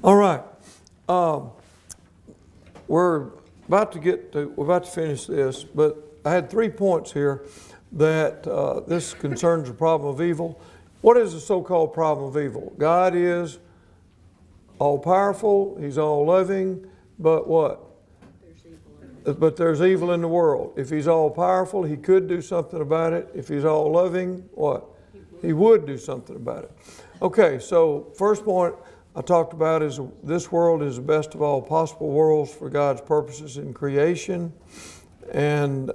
All right. Um, we're we're about to finish this, but I had 3 points here that this concerns the problem of evil. What is the so-called problem of evil? God is all-powerful, He's all-loving, but what? But there's evil in the world. If He's all-powerful, He could do something about it. If He's all-loving, what? He would do something about it. Okay, so first point I talked about is this world is the best of all possible worlds for God's purposes in creation. And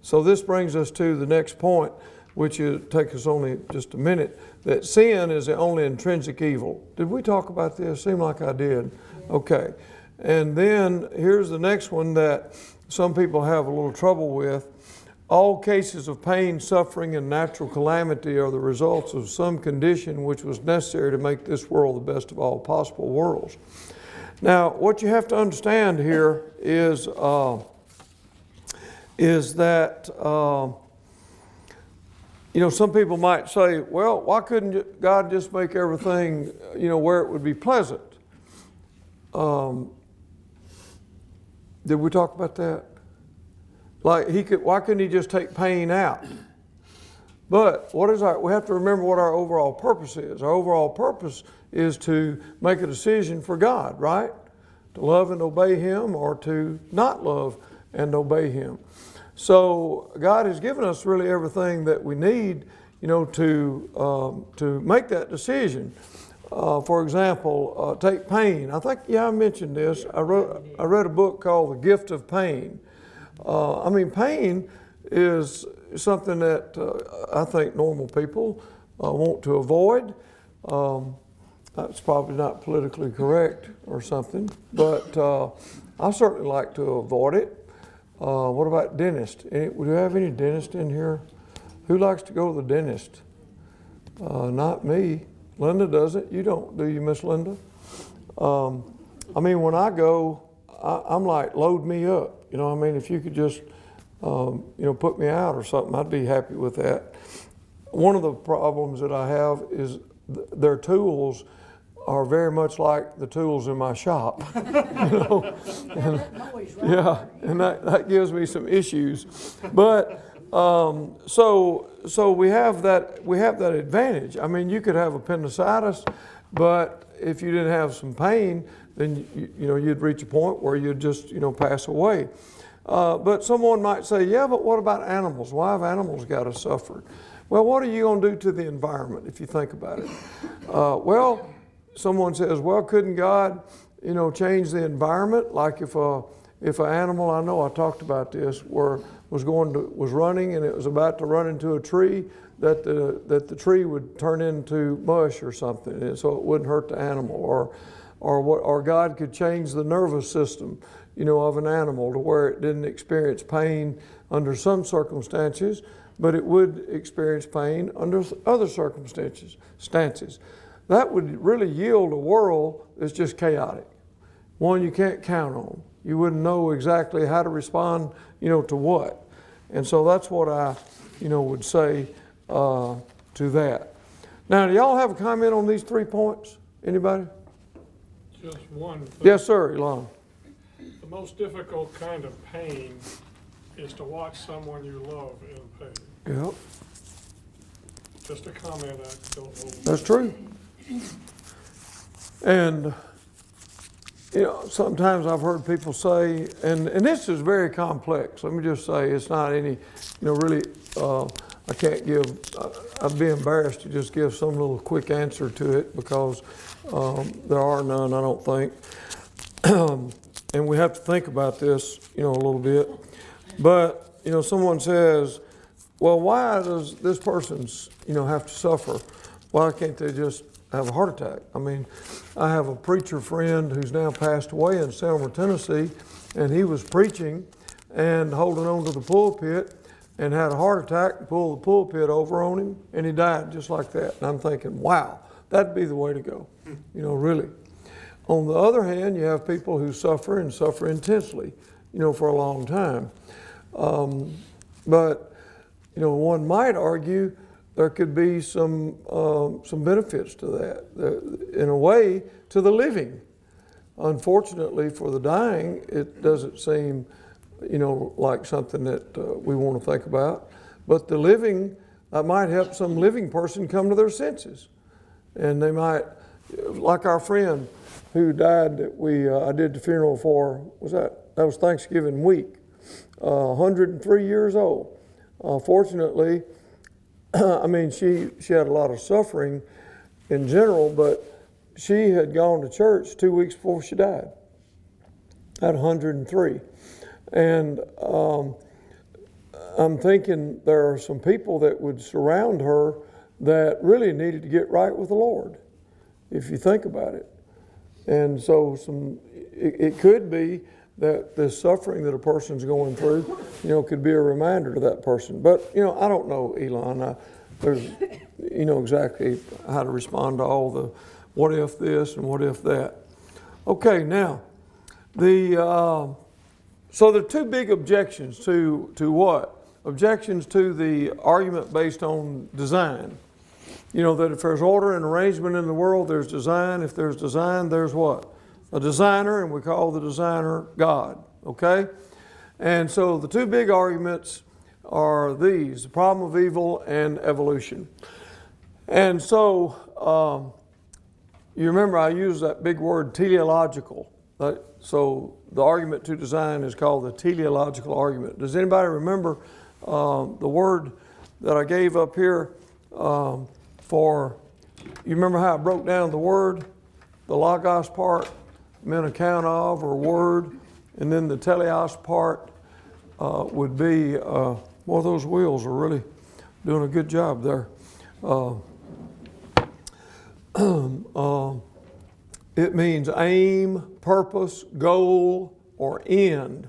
so this brings us to the next point, which will take us only just a minute, that sin is the only intrinsic evil. Did we talk about this? Seemed like I did. Okay. And then here's the next one that some people have a little trouble with. All cases of pain, suffering, and natural calamity are the results of some condition which was necessary to make this world the best of all possible worlds. Now, what you have to understand here is that some people might say, well, why couldn't God just make everything, where it would be pleasant? Did we talk about that? Like why couldn't He just take pain out? But we have to remember what our overall purpose is. Our overall purpose is to make a decision for God, right? To love and obey Him, or to not love and obey Him. So God has given us really everything that we need, to make that decision. For example, take pain. I think, I mentioned this. I read a book called The Gift of Pain. Pain is something that I think normal people want to avoid. That's probably not politically correct or something, but I certainly like to avoid it. What about dentist? Do we have any dentist in here? Who likes to go to the dentist? Not me. Linda doesn't. You don't, do you, Miss Linda? When I go, I'm like, load me up. If you could just, put me out or something, I'd be happy with that. One of the problems that I have is their tools are very much like the tools in my shop. And that gives me some issues. But so we have that advantage. You could have appendicitis, but if you didn't have some pain, then you'd reach a point where you'd just pass away. But someone might say, yeah, but what about animals? Why have animals got to suffer? Well, what are you going to do to the environment if you think about it? Someone says, well, couldn't God, change the environment? Like if an animal, I know I talked about this, was running and it was about to run into a tree, that the tree would turn into mush or something, and so it wouldn't hurt the animal, or God could change the nervous system, of an animal to where it didn't experience pain under some circumstances, but it would experience pain under other circumstances. That would really yield a world that's just chaotic. One you can't count on. You wouldn't know exactly how to respond, to what. And so that's what I, would say to that. Now, do y'all have a comment on these 3 points? Anybody? Just one thing. Yes, sir, Elon. The most difficult kind of pain is to watch someone you love in pain. Yep. Just a comment I don't know. That's true. And, sometimes I've heard people say, and this is very complex. Let me just say, it's not any, really, I can't give, I'd be embarrassed to just give some little quick answer to it because there are none, I don't think. And we have to think about this, a little bit. But, someone says, well, why does this person, have to suffer? Why can't they just have a heart attack? I have a preacher friend who's now passed away in Selmer, Tennessee, and he was preaching and holding on to the pulpit and had a heart attack and pulled the pulpit over on him, and he died just like that. And I'm thinking, wow, that'd be the way to go, really. On the other hand, you have people who suffer and suffer intensely, for a long time. But, one might argue there could be some benefits to that, in a way, to the living. Unfortunately, for the dying, it doesn't seem, like something that we want to think about. But the living, that might help some living person come to their senses, and they might, like our friend who died that I did the funeral for. That was Thanksgiving week. 103 years old. Fortunately, she had a lot of suffering in general, but she had gone to church 2 weeks before she died at 103. And I'm thinking there are some people that would surround her that really needed to get right with the Lord, if you think about it. And so it could be that the suffering that a person's going through, could be a reminder to that person. But, I don't know, Elon. There's, exactly how to respond to all the what if this and what if that. Okay, now, so there are two big objections to what? Objections to the argument based on design. That if there's order and arrangement in the world, there's design. If there's design, there's what? A designer, and we call the designer God, okay? And so the two big arguments are these: the problem of evil and evolution. And so you remember I used that big word teleological. So the argument to design is called the teleological argument. Does anybody remember the word that I gave up here you remember how I broke down the word? The logos part meant account of or word, and then the teleos part would be, well, those wheels are really doing a good job there. It means aim, purpose, goal, or end.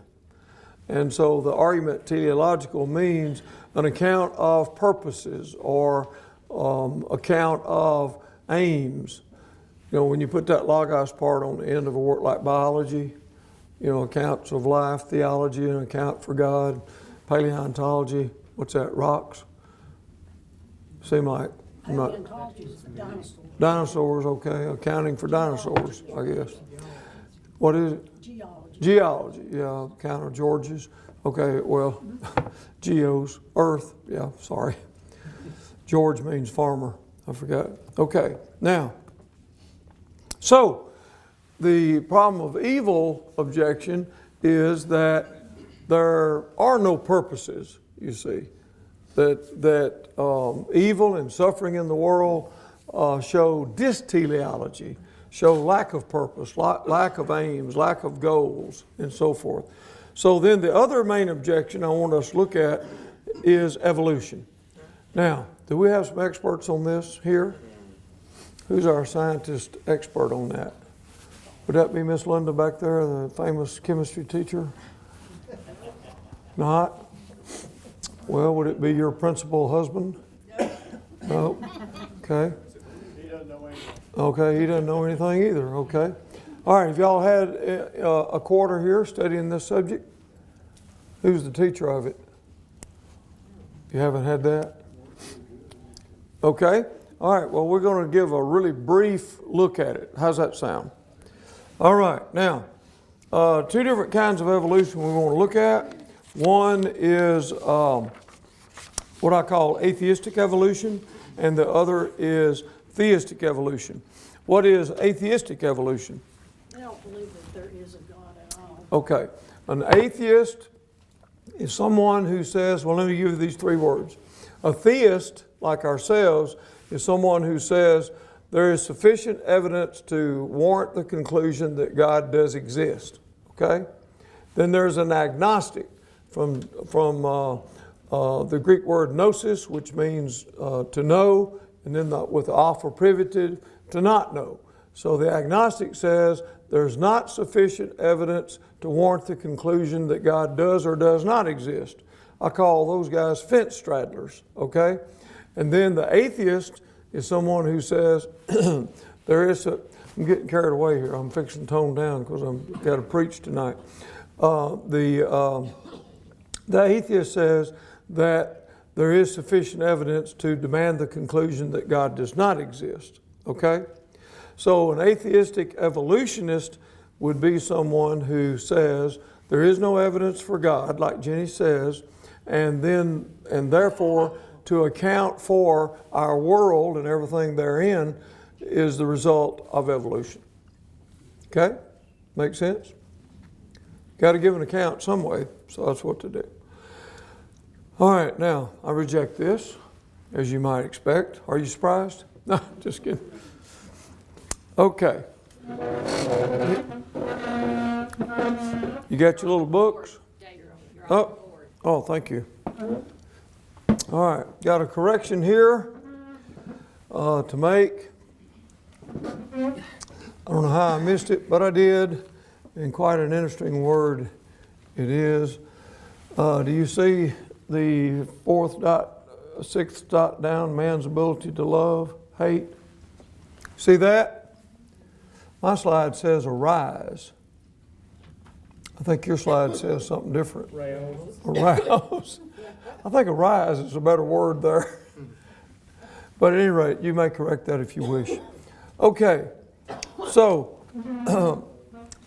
And so the argument teleological means an account of purposes or account of aims. When you put that logos part on the end of a word like biology, accounts of life, theology, an account for God, paleontology, what's that, rocks? Seem like I'm not. Dinosaurs, okay, accounting for dinosaurs, I guess. What is it? Geology, yeah, account of Georges. Okay, well, geos, earth, yeah, sorry. George means farmer, I forgot. Okay, now, so the problem of evil objection is that there are no purposes, you see. That evil and suffering in the world show dysteleology, show lack of purpose, lack of aims, lack of goals, and so forth. So then the other main objection I want us to look at is evolution. Now, do we have some experts on this here? Who's our scientist expert on that? Would that be Miss Linda back there, the famous chemistry teacher? Not? Well, would it be your principal husband? No. Okay. He doesn't know anything. Okay, he doesn't know anything either. Okay. All right, have y'all had a quarter here studying this subject? Who's the teacher of it? You haven't had that? Okay. All right, well, we're going to give a really brief look at it. How's that sound? All right, now, two different kinds of evolution we want to look at. One is what I call atheistic evolution, and the other is theistic evolution. What is atheistic evolution? I don't believe that there is a God at all. Okay, an atheist is someone who says, well, let me give you these three words. A theist, like ourselves, is someone who says there is sufficient evidence to warrant the conclusion that God does exist. Okay? Then there's an agnostic from the Greek word gnosis, which means to know, and then with the alpha privative, to not know. So the agnostic says there's not sufficient evidence to warrant the conclusion that God does or does not exist. I call those guys fence straddlers, okay? And then the atheist is someone who says there is a, I'm getting carried away here. I'm fixing to tone down because I've got to preach tonight. The atheist says that there is sufficient evidence to demand the conclusion that God does not exist. Okay? So an atheistic evolutionist would be someone who says there is no evidence for God, like Jenny says, and therefore to account for our world and everything therein is the result of evolution. Okay? Make sense? Got to give an account some way, so that's what to do. All right, now, I reject this, as you might expect. Are you surprised? No, just kidding. Okay. You got your little books? Oh, thank you. All right, got a correction here to make. I don't know how I missed it, but I did, and quite an interesting word it is. Do you see the sixth dot down, man's ability to love, hate? See that? My slide says arise. I think your slide says something different. Arouse. I think arise is a better word there. But at any rate, you may correct that if you wish. Okay, so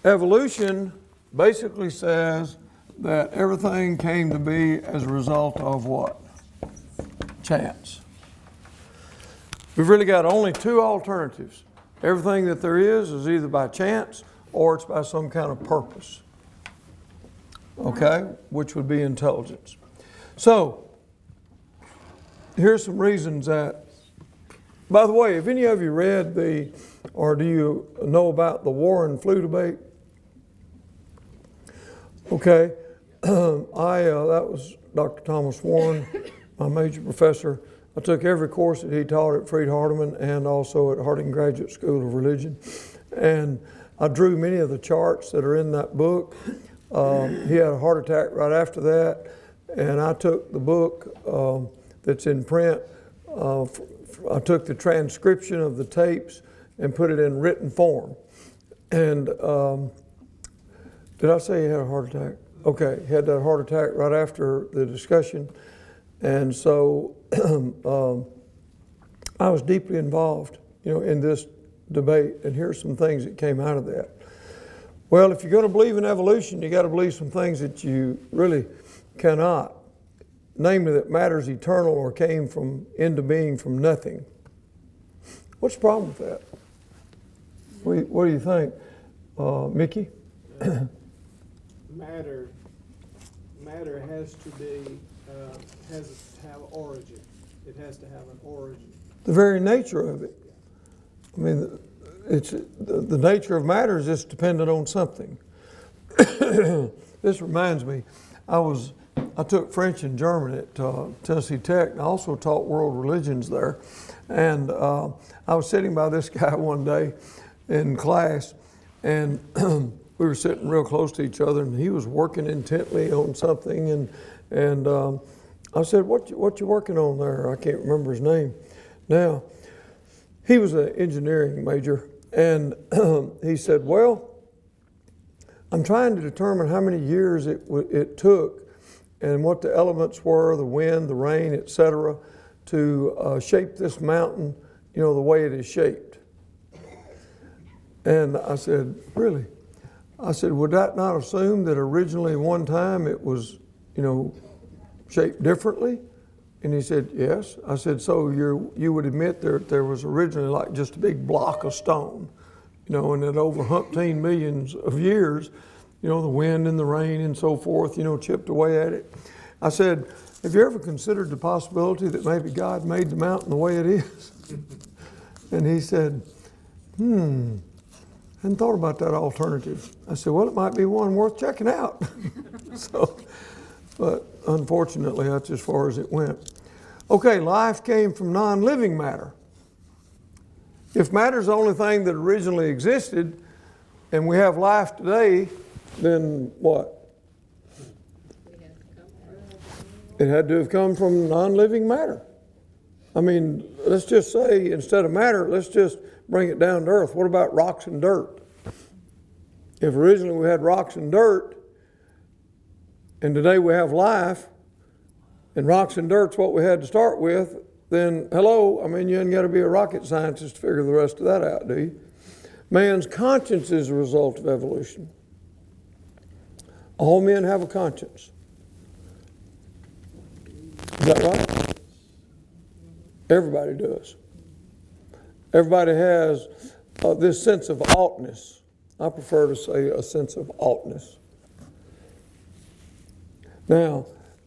evolution basically says that everything came to be as a result of what? Chance. We've really got only two alternatives. Everything that there is either by chance or it's by some kind of purpose. Okay, which would be intelligence. So, here's some reasons that, by the way, have any of you read or do you know about the war and flu debate? Okay, that was Dr. Thomas Warren, my major professor. I took every course that he taught at Freed-Hardeman and also at Harding Graduate School of Religion. And I drew many of the charts that are in that book. He had a heart attack right after that, and I took the book that's in print. I took the transcription of the tapes and put it in written form. And did I say he had a heart attack? Okay, he had that heart attack right after the discussion. And so I was deeply involved, in this debate, and here's some things that came out of that. Well, if you're going to believe in evolution, you got to believe some things that you really cannot. Namely, that matter's eternal or came into being from nothing. What's the problem with that? What do you think, Mickey? Matter has to be has to have origin. It has to have an origin. The very nature of it. I mean, it's the nature of matter is just dependent on something. This reminds me, I took French and German at Tennessee Tech, and I also taught world religions there. And I was sitting by this guy one day in class, and we were sitting real close to each other, and he was working intently on something, and I said, what you working on there? I can't remember his name. Now, he was an engineering major, and he said, well, I'm trying to determine how many years it took and what the elements were, the wind, the rain, etc., to shape this mountain, the way it is shaped. And I said, really? I said, would that not assume that originally one time it was, shaped differently? And he said, yes. I said, so you would admit there was originally like just a big block of stone, and that over umpteen millions of years, the wind and the rain and so forth, chipped away at it. I said, have you ever considered the possibility that maybe God made the mountain the way it is? And he said, hadn't thought about that alternative. I said, well, it might be one worth checking out. But unfortunately, that's as far as it went. Okay, life came from non-living matter. If matter's the only thing that originally existed, and we have life today, then what? It had to have come from non-living matter. I mean, let's just say instead of matter, let's just bring it down to earth. What about rocks and dirt? If originally we had rocks and dirt, and today we have life, and rocks and dirt's what we had to start with, then hello, I mean, you ain't got to be a rocket scientist to figure the rest of that out, do you? Man's conscience is a result of evolution. All men have a conscience. Is that right? Everybody does. Everybody has this sense of oughtness. I prefer to say a sense of oughtness. Now,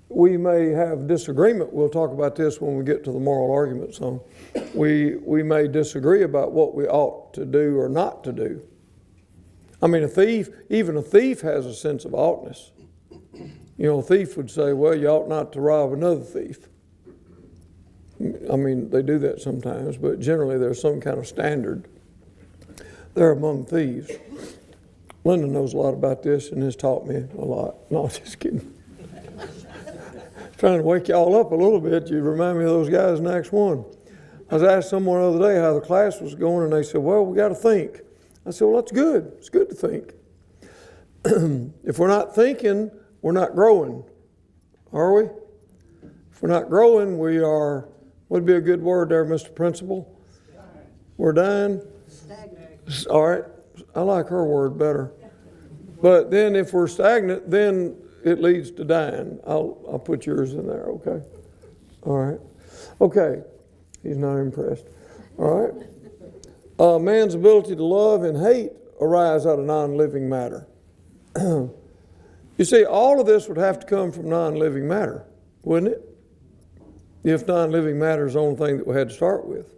we may have disagreement. We'll talk about this when we get to the moral argument some. We may disagree about what we ought to do or not to do. I mean, even a thief has a sense of oughtness. You know, a thief would say, well, you ought not to rob another thief. I mean, they do that sometimes, but generally there's some kind of standard there among thieves. Linda knows a lot about this and has taught me a lot. No, just kidding. Trying to wake y'all up a little bit. You remind me of those guys in Acts 1. I was asked someone the other day how the class was going, and they said, well, we got to think. I said, well, that's good. It's good to think. If we're not thinking, we're not growing. Are we? If we're not growing, we are, what would be a good word there, Mr. Principal? We're dying? Stagnant. All right. I like her word better. But then if we're stagnant, then it leads to dying. I'll put yours in there, okay? All right. Okay. He's not impressed. All right. Man's ability to love and hate arise out of non-living matter. You see, all of this would have to come from non-living matter, wouldn't it? If non-living matter is the only thing that we had to start with.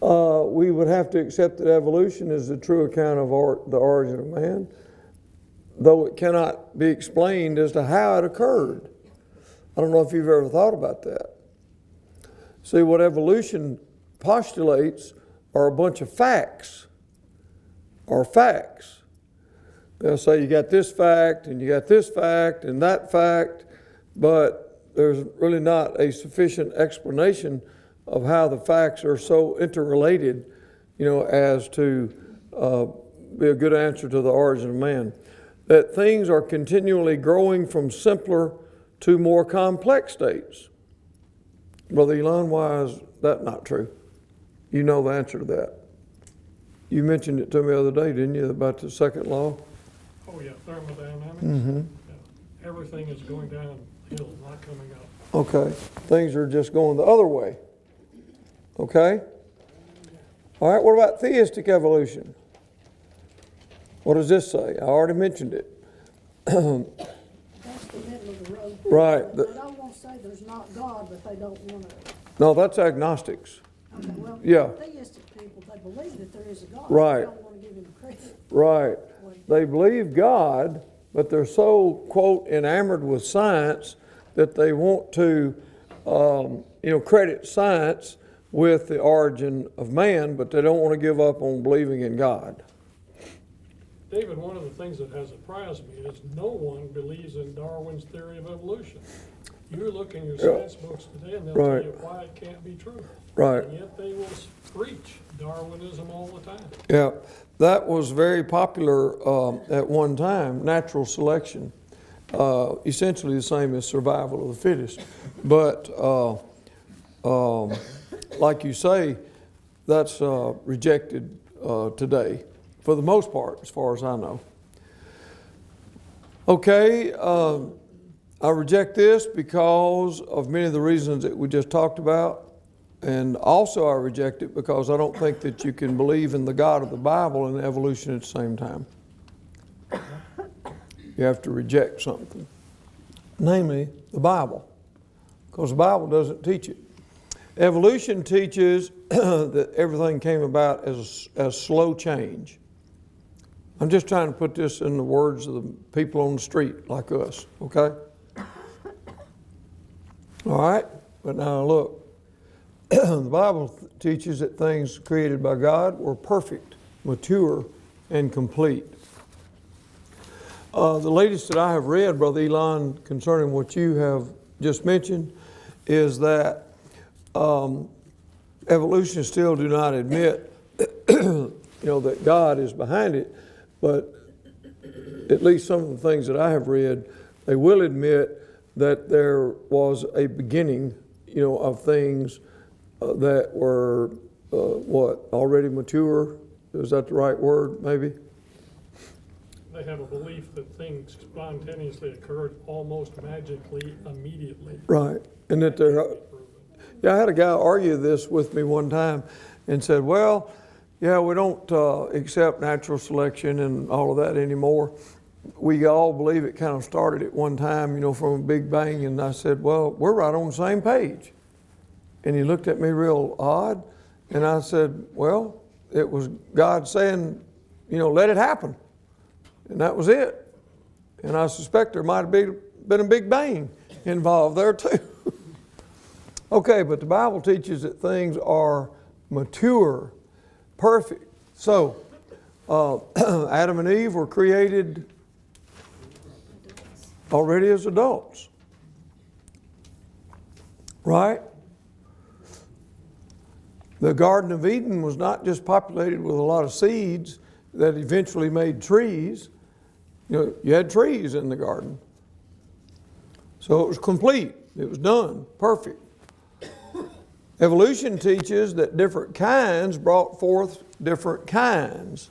We would have to accept that evolution is the true account of the origin of man, though it cannot be explained as to how it occurred. I don't know if you've ever thought about that. See, what evolution postulates are a bunch of facts, or facts. They'll say you got this fact, and you got this fact, and that fact, but there's really not a sufficient explanation of how the facts are so interrelated, as to be a good answer to the origin of man. That things are continually growing from simpler to more complex states. Brother Elon, why is that not true? You know the answer to that. You mentioned it to me the other day, didn't you, about the second law? Oh, yeah, thermodynamics. Mm-hmm. Yeah. Everything is going downhill, not coming up. Okay. Things are just going the other way. Okay? All right, what about theistic evolution? What does this say? I already mentioned it. That's the middle of the road. Right. They don't want to say there's not God, but they don't want to. No, that's agnostics. Okay, well, Yeah. theistic people, they believe that there is a God. Right. They don't want to give him credit. Right. They believe God, but they're so, quote, enamored with science that they want to, credit science with the origin of man, but they don't want to give up on believing in God. David, one of the things that has surprised me is no one believes in Darwin's theory of evolution. You look in your science books today and they'll tell you why it can't be true. Right. And yet they will preach Darwinism all the time. Yeah, that was very popular at one time, natural selection. Essentially the same as survival of the fittest. But like you say, that's rejected today, for the most part, as far as I know. Okay, I reject this because of many of the reasons that we just talked about. And also I reject it because I don't think that you can believe in the God of the Bible and evolution at the same time. You have to reject something, namely the Bible, because the Bible doesn't teach it. Evolution teaches that everything came about as slow change. I'm just trying to put this in the words of the people on the street like us, okay? All right, but now look. The Bible teaches that things created by God were perfect, mature, and complete. The latest that I have read, Brother Elon, concerning what you have just mentioned, is that evolutionists still do not admit, that God is behind it, but at least some of the things that I have read, they will admit that there was a beginning, of things that were, already mature? Is that the right word, maybe? They have a belief that things spontaneously occurred almost magically, immediately. Right. And that they're, yeah, I had a guy argue this with me one time and said, well, yeah, we don't accept natural selection and all of that anymore. We all believe it kind of started at one time, from a big bang. And I said, well, we're right on the same page. And he looked at me real odd. And I said, well, it was God saying, let it happen. And that was it. And I suspect there might have been a big bang involved there too. Okay, but the Bible teaches that things are mature, perfect. So, Adam and Eve were created already as adults. Right? The Garden of Eden was not just populated with a lot of seeds that eventually made trees. You had trees in the garden. So it was complete. It was done. Perfect. Evolution teaches that different kinds brought forth different kinds.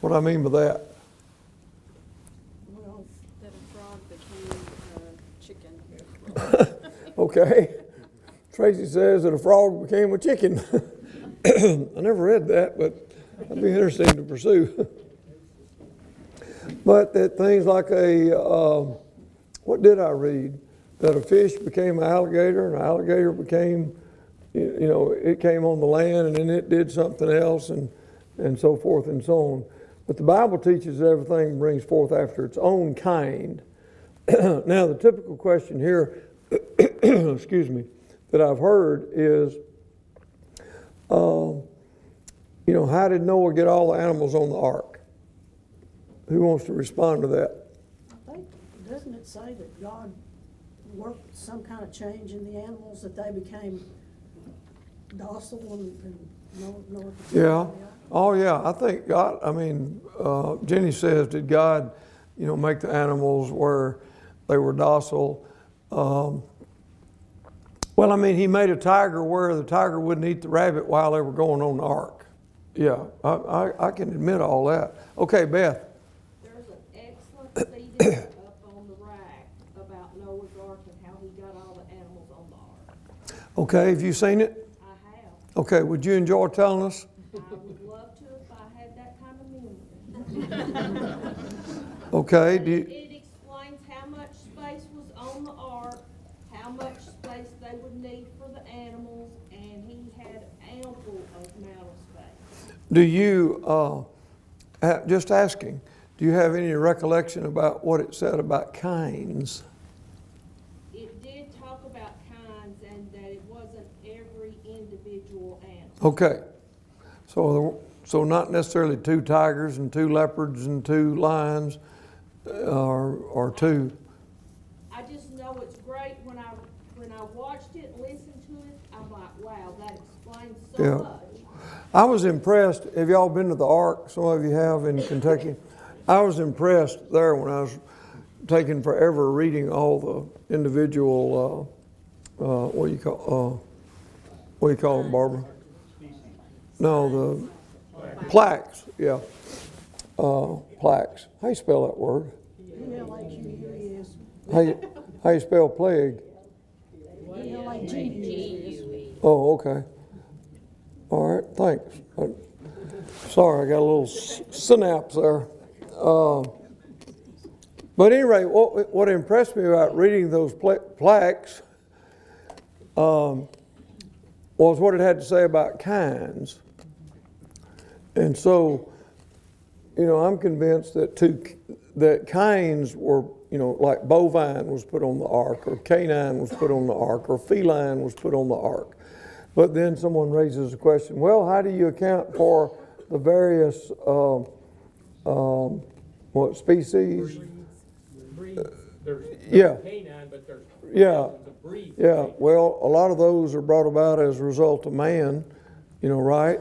What do I mean by that? Well, that a frog became a chicken. Okay. Tracy says that a frog became a chicken. I never read that, but that'd be interesting to pursue. But that things like what did I read? That a fish became an alligator, and an alligator became, it came on the land, and then it did something else, and so forth and so on. But the Bible teaches that everything brings forth after its own kind. Now, the typical question here, excuse me, that I've heard is, how did Noah get all the animals on the ark? Who wants to respond to that? I think, doesn't it say that God worked some kind of change in the animals, that they became docile and know what to do? Yeah. Oh, yeah. I think God, Jenny says, did God, make the animals where they were docile? He made a tiger where the tiger wouldn't eat the rabbit while they were going on the ark. Yeah, I can admit all that. Okay, Beth. There's an excellent video up on the rack about Noah's Ark and how he got all the animals on the ark. Okay, have you seen it? I have. Okay, would you enjoy telling us? I would love to if I had that kind of memory. Okay, It explains how much space was on the ark, how much space they would need for the animals, and he had ample amount of space. do you, just asking, do you have any recollection about what it said about kinds? It did talk about kinds and that it wasn't every individual animal. Okay, so not necessarily 2 tigers and 2 leopards and 2 lions, or 2. I just know it's great when I watched it, listened to it, I'm like, wow, that explains so Yeah. much. I was impressed. Have y'all been to the Ark? Some of you have in Kentucky. I was impressed there when I was taking forever reading all the individual, what do you call them, Barbara? No, the plaques. Yeah, plaques. How you spell that word? P-L-A-Q-U-E-S. How you spell plague? P-L-A-G-U-E-S. Oh, okay. All right, thanks. Sorry, I got a little synapse there. But anyway, what impressed me about reading those plaques was what it had to say about kinds. And so, I'm convinced that kinds were, like bovine was put on the ark, or canine was put on the ark, or feline was put on the ark. But then someone raises the question, well, how do you account for the various, species? Breeds. There's Yeah. canine, but there's Yeah. thousands of breeds. Yeah, well, a lot of those are brought about as a result of man, right?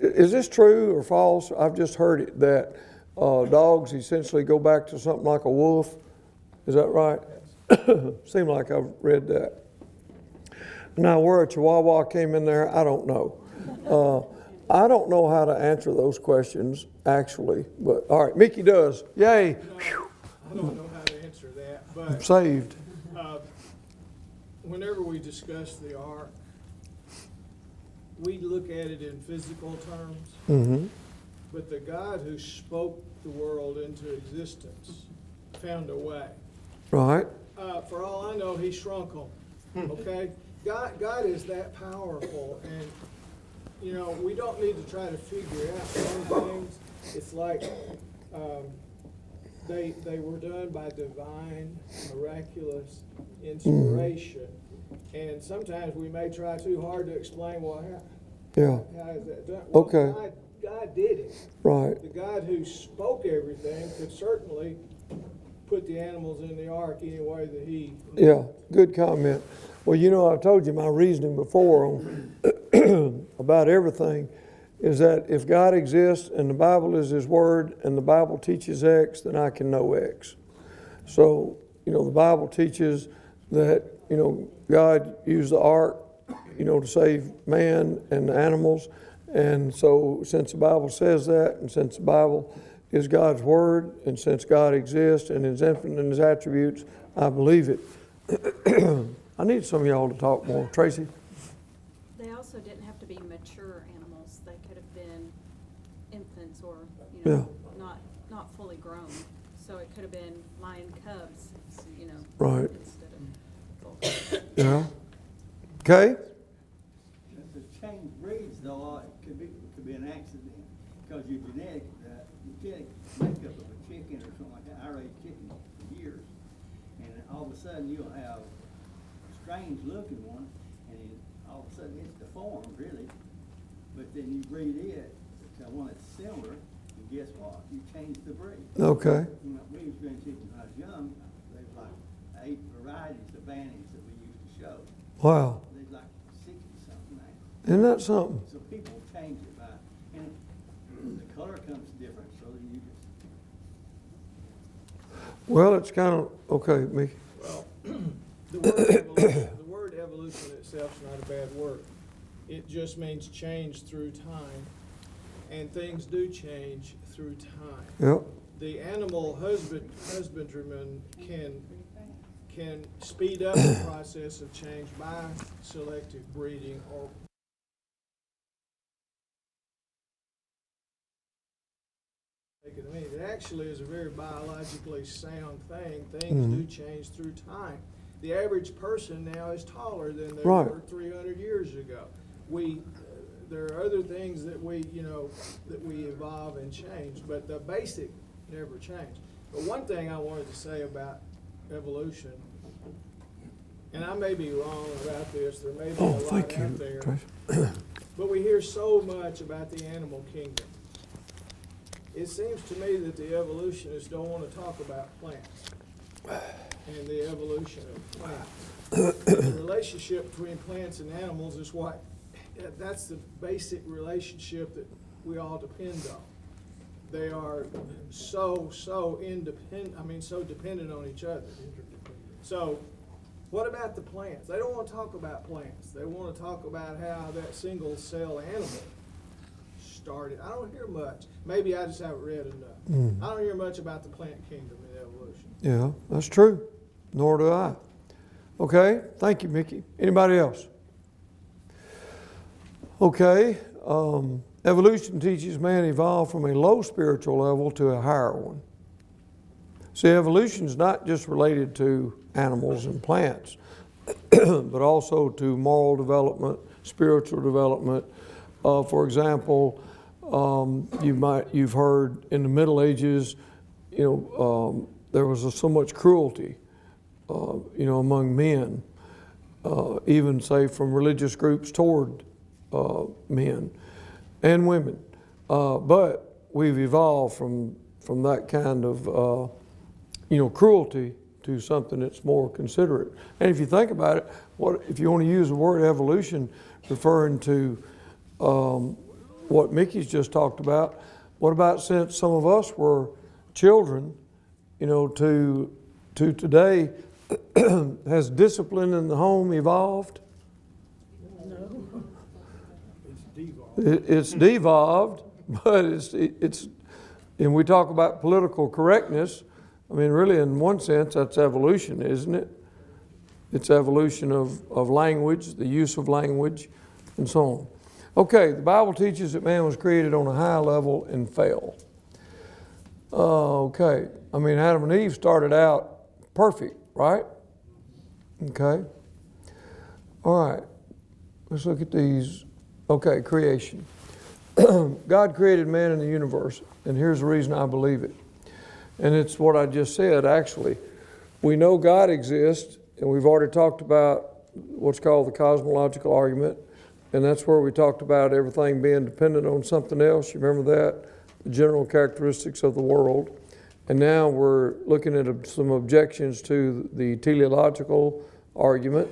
Is this true or false? I've just heard it that dogs essentially go back to something like a wolf. Is that right? Seemed like I've read that. Now, where a Chihuahua came in there, I don't know. I don't know how to answer those questions, actually. But, all right, Mickey does. Yay. I don't know how to answer that, I'm but saved. whenever we discuss the ark, we look at it in physical terms, Mm-hmm. but the God who spoke the world into existence found a way. Right. For all I know, he shrunk them, okay? God is that powerful, and, you know, we don't need to try to figure out some things. It's like, they were done by divine, miraculous inspiration. And sometimes we may try too hard to explain, well, Yeah. how is that done? Well, Okay. God did it. Right. The God who spoke everything could certainly put the animals in the ark any way that he. Yeah. Good comment. Well, you know, I've told you my reasoning before on about everything is that if God exists and the Bible is His Word and the Bible teaches X, then I can know X. So, you know, the Bible teaches that, you know, God used the ark, you know, to save man and the animals. And so since the Bible says that, and since the Bible is God's Word, and since God exists and is infinite in His attributes, I believe it. I need some of y'all to talk more. Tracy? They also didn't have to be mature animals. They could have been infants or, you know, not fully grown. So it could have been lion cubs, you know, Right. instead of full cubs. Yeah. Okay? The change breeds, though, it could be an accident, because your genetic makeup of a chicken or something like that. I raised chickens for years, and all of a sudden you'll have a strange looking one, and then all of a sudden it's deformed, really. But then you breed it to one that's similar, and guess what? You change the breed. Okay. When we was growing chickens when I was young, there was like 8 varieties of banties that we used to show. Wow. There's like 60-something now. Isn't that something? So people change it by, and the color comes different, so you just. Well, it's kind of, okay, Mickey. Well, the word evolution itself is not a bad word. It just means change through time, and things do change through time. Yep. The animal husbandryman can speed up the process of change by selective breeding or it actually is a very biologically sound thing. Things do change through time. The average person now is taller than they Right. were 300 years ago. There are other things that we evolve and change, but the basic never changed. But one thing I wanted to say about evolution, and I may be wrong about this, there may be a lot Thank out you, there, Tracy. but we hear so much about the animal kingdom. It seems to me that the evolutionists don't want to talk about plants and the evolution of plants. The relationship between plants and animals is that's the basic relationship that we all depend on. They are so independent, so dependent on each other. So, what about the plants? They don't want to talk about plants. They want to talk about how that single cell animal started. I don't hear much. Maybe I just haven't read enough. I don't hear much about the plant kingdom in evolution. Yeah, that's true. Nor do I. Okay, thank you, Mickey. Anybody else? Okay, evolution teaches man evolved from a low spiritual level to a higher one. See, evolution is not just related to animals and plants, but also to moral development, spiritual development. For example, you've heard in the Middle Ages, there was so much cruelty, among men, even say from religious groups toward men and women. But we've evolved from that kind of, cruelty to something that's more considerate. And if you think about it, if you want to use the word evolution referring to what Mickey's just talked about, what about since some of us were children, to today, has discipline in the home evolved? It's devolved. It's devolved, but it's, and we talk about political correctness. I mean, really, in one sense, that's evolution, isn't it? It's evolution of language, the use of language, and so on. Okay, the Bible teaches that man was created on a high level and fell. Okay, I mean, Adam and Eve started out perfect, right? Okay. All right, let's look at these. Okay, creation. God created man in the universe, and here's the reason I believe it. And it's what I just said, actually. We know God exists, and we've already talked about what's called the cosmological argument, and that's where we talked about everything being dependent on something else. You remember that? The general characteristics of the world. And now we're looking at some objections to the teleological argument,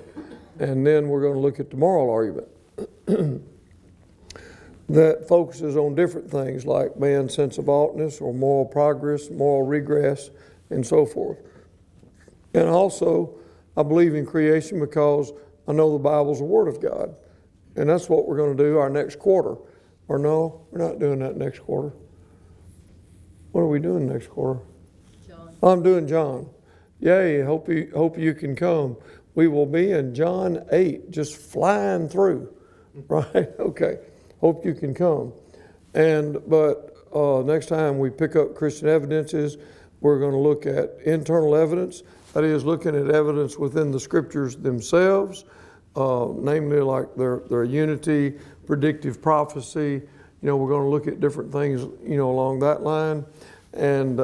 and then we're going to look at the moral argument that focuses on different things like man's sense of oughtness or moral progress, moral regress, and so forth. And also, I believe in creation because I know the Bible's the Word of God. And that's what we're going to do our next quarter. Or no, we're not doing that next quarter. What are we doing next quarter? John. I'm doing John. Yay, hope you can come. We will be in John 8, just flying through. Right? Okay. Hope you can come. But next time we pick up Christian evidences, we're going to look at internal evidence. That is, looking at evidence within the Scriptures themselves, namely like their unity, predictive prophecy. We're going to look at different things, along that line, and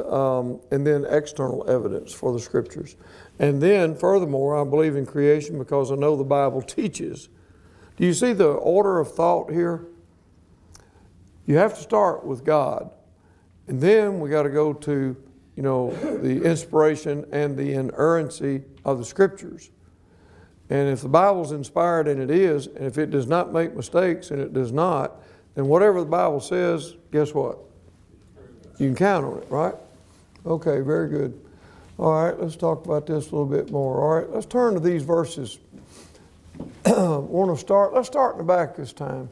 then external evidence for the Scriptures. And then, furthermore, I believe in creation because I know the Bible teaches. Do you see the order of thought here? You have to start with God, and then we got to go to, the inspiration and the inerrancy of the Scriptures. And if the Bible's inspired, and it is, and if it does not make mistakes, and it does not, then whatever the Bible says, guess what? You can count on it, right? Okay, very good. All right, let's talk about this a little bit more. All right, let's turn to these verses. Let's start in the back this time.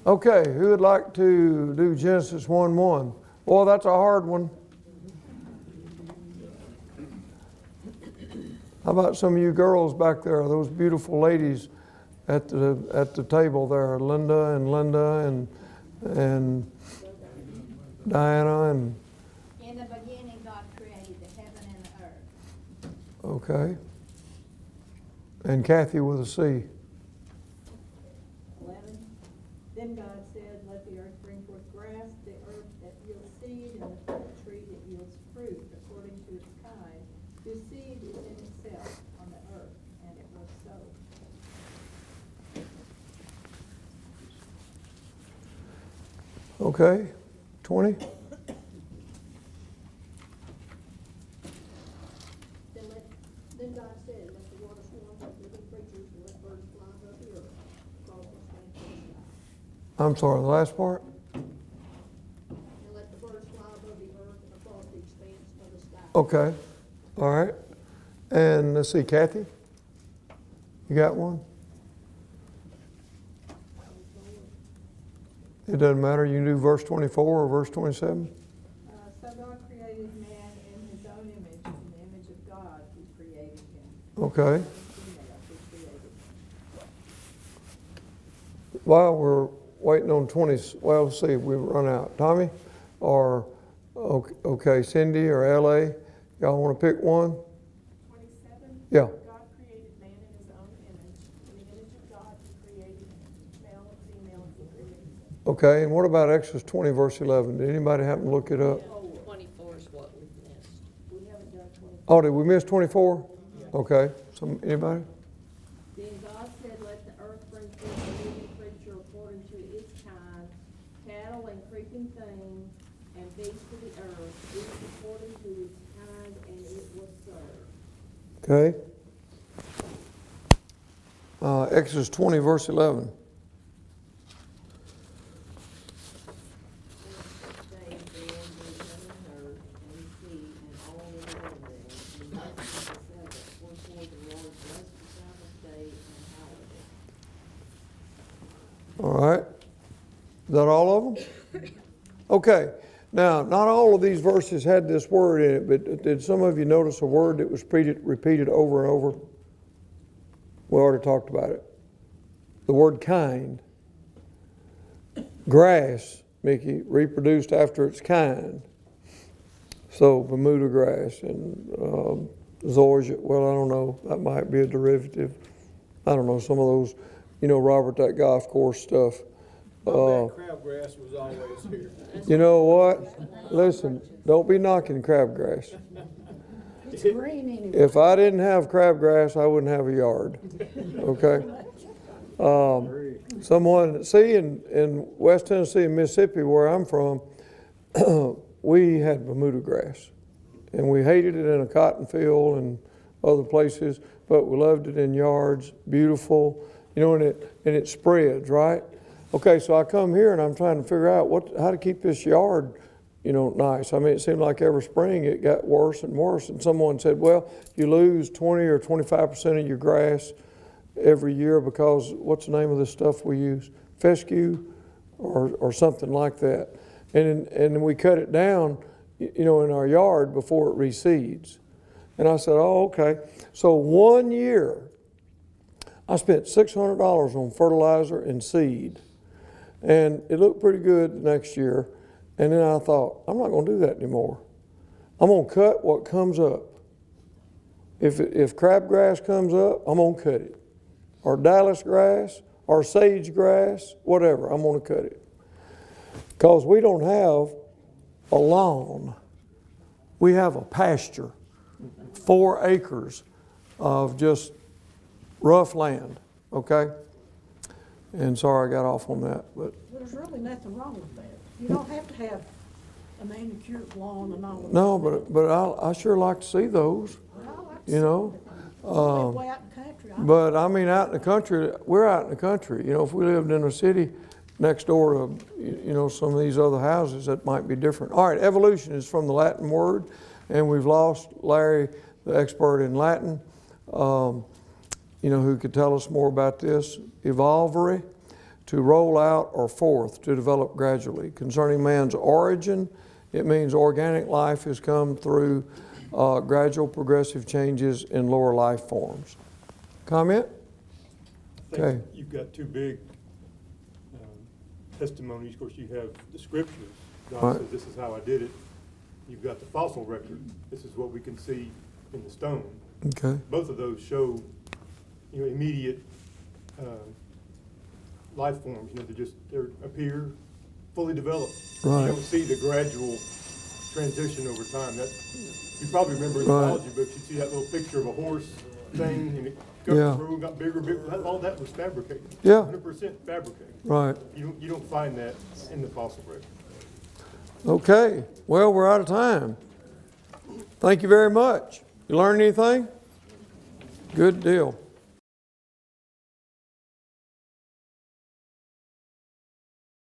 Okay, who would like to do Genesis 1:1? Boy, that's a hard one. How about some of you girls back there, those beautiful ladies at the table there, Linda and Diana and. In the beginning, God created the heaven and the earth. Okay. And Kathy with a C. 11. Then God said, let the earth bring forth grass, the herb that yields seed, and the tree that yields fruit, according to its kind, whose seed is in itself on the earth. And it was so. Okay. 20. Then God said, let the water swarm with living creatures, and let birds fly above the earth, across the face of the sky. I'm sorry, the last part? And let the birds fly above the earth and across the expanse of the sky. Okay. All right. And let's see, Kathy? You got one? It doesn't matter. You can do verse 24 or verse 27. So God created man in his own image. In the image of God, he created him. Okay. Male and female, he created them. While we're waiting on 20, well, let's see if we've run out. Tommy or, okay, Cindy or L.A., y'all want to pick one? 27. Yeah. God created man in his own image. In the image of God, he created him. Male and female, he created them. Okay, and what about Exodus 20, verse 11? Did anybody happen to look it up? 24 is what we've missed. We haven't done 24. Oh, did we miss 24? Okay. Anybody? Then God said, let the earth bring forth a living creature according to its kind, cattle and creeping things, and beasts of the earth, each according to its kind, and it was so. Okay. Exodus 20, verse 11. All right? Is that all of them? Okay. Now, not all of these verses had this word in it, but did some of you notice a word that was repeated over and over? We already talked about it. The word kind. Grass, Mickey, reproduced after its kind. So Bermuda grass and zoysia, well, I don't know, that might be a derivative. I don't know, some of those, Robert, that golf course stuff. My bad crabgrass was always here. You know what? Listen, don't be knocking crabgrass. It's green anyway. If I didn't have crabgrass, I wouldn't have a yard. Okay? In West Tennessee and Mississippi, where I'm from, we had Bermuda grass. And we hated it in a cotton field and other places, but we loved it in yards, beautiful, and it spreads, right? Okay, so I come here and I'm trying to figure out how to keep this yard, nice. I mean, it seemed like every spring it got worse and worse. And someone said, well, you lose 20 or 25% of your grass every year because, what's the name of this stuff we use? Fescue or something like that. And we cut it down, in our yard before it reseeds. And I said, oh, okay. So 1 year, I spent $600 on fertilizer and seed. And it looked pretty good the next year. And then I thought, I'm not going to do that anymore. I'm going to cut what comes up. If crabgrass comes up, I'm going to cut it. Or Dallas grass, or sage grass, whatever, I'm going to cut it. Because we don't have a lawn. We have a pasture. 4 acres of just rough land, okay? And sorry I got off on that, but There's really nothing wrong with that. You don't have to have a manicured lawn and all of that. no, but I sure like to see those, Well, I like to see that. Way out in the country. But I mean, out in the country, we're out in the country. If we lived in a city next door to, some of these other houses, that might be different. All right, evolution is from the Latin word, and we've lost Larry, the expert in Latin, who could tell us more about this. Evolvere, to roll out or forth, to develop gradually. Concerning man's origin, it means organic life has come through gradual progressive changes in lower life forms. Comment? Okay. You've got 2 big testimonies. Of course, you have the scriptures. God Right. says, this is how I did it. You've got the fossil record. This is what we can see in the stone. Okay. Both of those show, immediate life forms. They appear fully developed. Right. You don't see the gradual transition over time. You probably remember in the Right. biology books, you see that little picture of a horse thing, and it got bigger, bigger. All that was fabricated. Yeah. 100% fabricated. Right. You don't find that in the fossil record. Okay. Well, we're out of time. Thank you very much. You learned anything? Good deal.